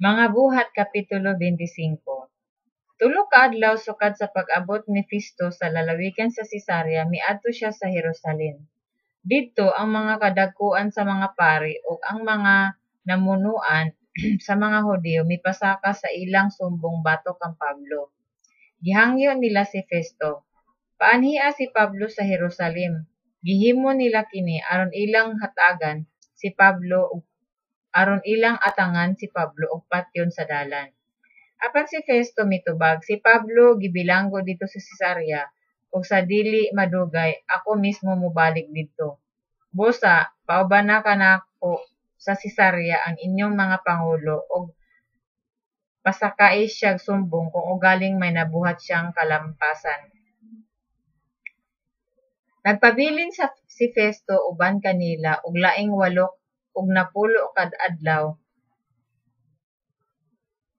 Mga buhat Kapitulo 25. Tulo ka adlaw sukad sa pag-abot ni Festo sa lalawigan sa Cesarea miadto siya sa Jerusalem. Didto ang mga kadagkuan sa mga pari ug ang mga namunuan sa mga Hudiyo mipasaka sa ilang sumbong batok kang Pablo. Gihangyo nila si Festo. Paanhia si Pablo sa Jerusalem. Gihimo nila kini aron ilang hatagan si Pablo ug aron ilang atangan si Pablo og patyon sa dalan. Apan si Festo mitubag, si Pablo gibilanggo dito sa Cesarea ug sa dili madugay ako mismo mobalik didto. Busa, paubana kanako sa Cesarea ang inyong mga pangulo ug pasakay siyag sumbong kung ugaling may nabuhat siyang kalampasan. Nagpabilin si Festo uban kanila og laing 8 ug 10 kad adlaw.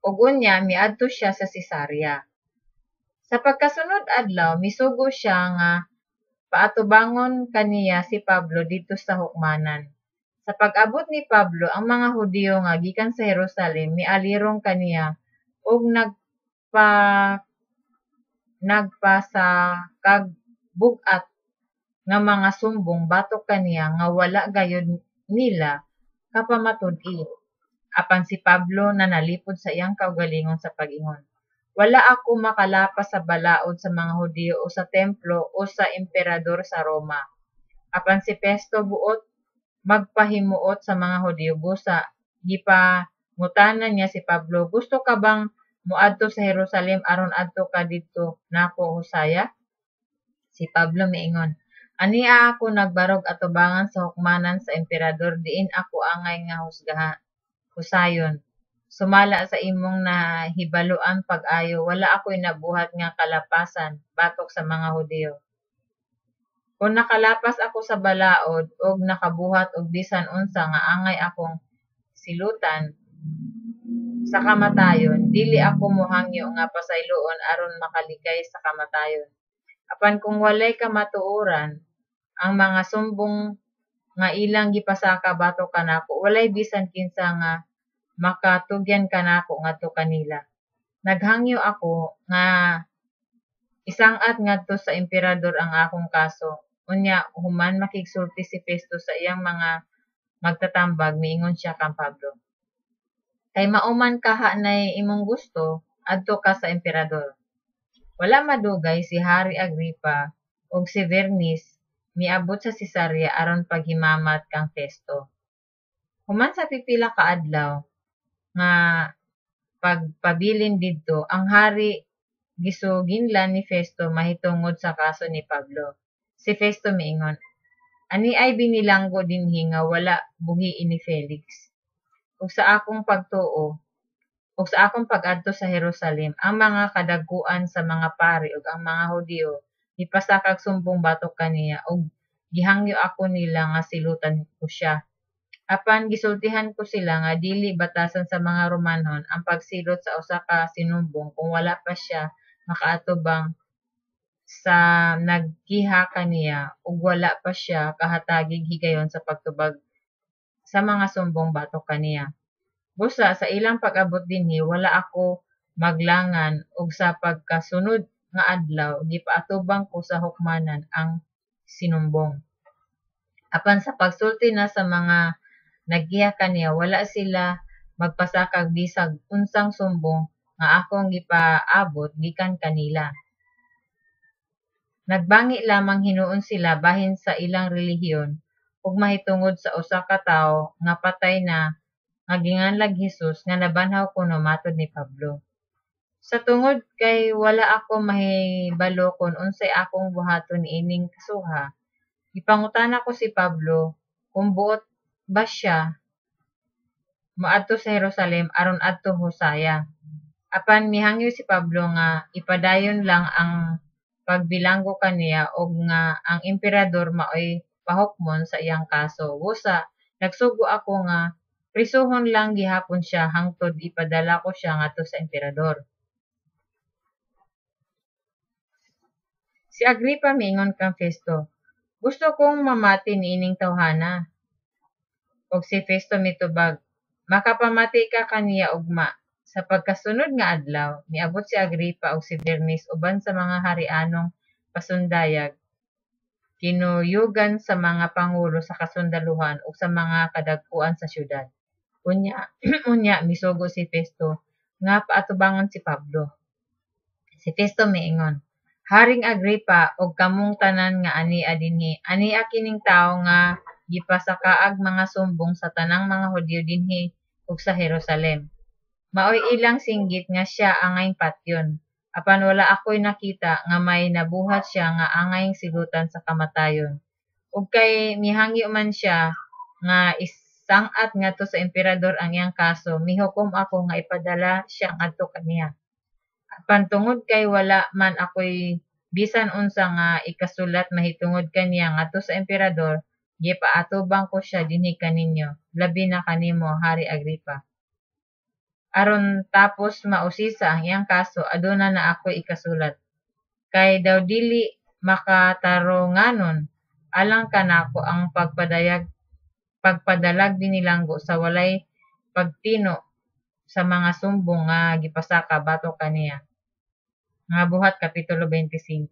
Ug unya miadto siya sa Cesarea. Sa pagkasunod adlaw misugo siya nga paatubangon kaniya si Pablo dito sa hukmanan. Sa pag-abot ni Pablo, ang mga Hudiyo nga gikan sa Jerusalem mialirong kaniya ug nagpasakag bugat nga mga sumbong batok kaniya nga wala gayud nila kapamatud-i. Apan si Pablo nanalipod sa iyang kaugalingon sa pag-ingon. Wala ako makalapas sa balaod sa mga Hudiyo o sa templo o sa emperador sa Roma. Apan si Festo buot magpahimuot sa mga Hudiyo busa gipangutanan niya si Pablo, gusto ka bang moadto sa Jerusalem aron adto ka didto nako husaya? Si Pablo miingon, ania ako nagbarog atubangan sa hukmanan sa emperador diin ako angay nga husayon. Sumala sa imong nahibaluan pag-ayo, wala ako'y nabuhat nga kalapasan batok sa mga Hudiyo. Kung nakalapas ako sa balaod og nakabuhat og bisan unsa nga angay akong silutan sa kamatayon, dili ako mohangyo nga pasayloon aron makaligay sa kamatayon. Apan kung walay kamatuoran, ang mga sumbong nga ilang gipasaka batok kanako, walay bisan kinsa nga makatugyan kanako ngadto kanila. Naghangyo ako nga isang-at ngadto sa emperador ang akong kaso. Unya human makigsulti si Festo sa iyang mga magtatambag, miingon siya kang Pablo. Kay mauman kaha nay imong gusto, adto ka sa emperador. Wala madugay si Hari Agripa ug si Bernice miabot sa Cesarea aron paghimamat kang Festo. Human sa pipila ka adlaw nga pagpabilin didto, ang hari gisuginlan ni Festo mahitungod sa kaso ni Pablo. Si Festo miingon, ani ay binilanggo dinhi nga wala buhi ini Felix. Ug sa akong pagtuo, ug sa akong pag-adto sa Jerusalem, ang mga kadagkuan sa mga pari ug ang mga Hudiyo gipasakag sumbong batok kaniya ug gihangyo ako nila nga silutan ko siya. Apan gisultihan ko sila nga dili batasan sa mga Romanhon ang pagsilot sa usa ka sinumbong kung wala pa siya makaatubang sa naggiha kaniya ug wala pa siya kahatagig higayon sa pagtubag sa mga sumbong batok kaniya. Busa sa ilang pag-abot dinhi wala ako maglangan ug sa pagkasunod nga adlaw gipaatubang ko sa hukmanan ang sinumbong. Apan sa pagsulti na sa mga naggiha kaniya wala sila magpasakag bisag unsang sumbong nga akong gipaabot gikan kanila. Nagbangi lamang hinuon sila bahin sa ilang relihiyon ug mahitungod sa usa ka tawo nga patay na nga ginganlag Hesus nga nabanhaw kuno matud ni Pablo. Sa tungod kay wala ako mahibalo kung unsay akong buhaton ining kasuha, gipangutana ko si Pablo kung buot ba siya moadto sa Jerusalem aron adto husaya. Apan mihangyo si Pablo nga ipadayon lang ang pagbilanggo kaniya og nga ang emperador maoy pahukmon sa iyang kaso. Busa, nagsugo ako nga prisuhon lang gihapon siya hangtod ipadala ko siya ngadto sa emperador. Si Agripa miingon kang Festo, gusto kong mamati niining tawhana. Og si Festo mitubag, Makapamati ka kaniya ugma. Sa pagkasunod nga adlaw, miabot si Agripa ug si Bernice uban sa mga harianong pasundayag, kinuyugan sa mga pangulo sa kasundaluhan ug sa mga kadagkuan sa syudad. Unya, unya misugo si Festo nga paatubangon si Pablo. Si Festo miingon, Haring Agripa ug kamong tanan nga ania dinhi, ania kining tawo nga gipasakaag mga sumbong sa tanang mga Hudyo dinhi ug sa Jerusalem. Maoy ilang singgit nga siya angayng patyon. Apan wala ako'y nakita nga may nabuhat siya nga angayng silutan sa kamatayon. Ug kay mihangyo man siya nga isang-at ngadto sa emperador ang iyang kaso, mihukom ako nga ipadala siya ngadto kaniya. Apan tungod kay wala man ako'y bisan unsa nga ikasulat mahitungod kaniya ngadto sa emperador, gipaatubang ko siya dinhi kaninyo, labi na kanimo, Hari Agripa. Aron tapos mausisa ang iyang kaso, aduna na ako ikasulat. Kay daw dili makatarunganon, alang kanako ang pagpadalag binilanggo sa walay pagtino sa mga sumbong nga gipasaka batok kaniya. Nga buhat Kapitulo 25.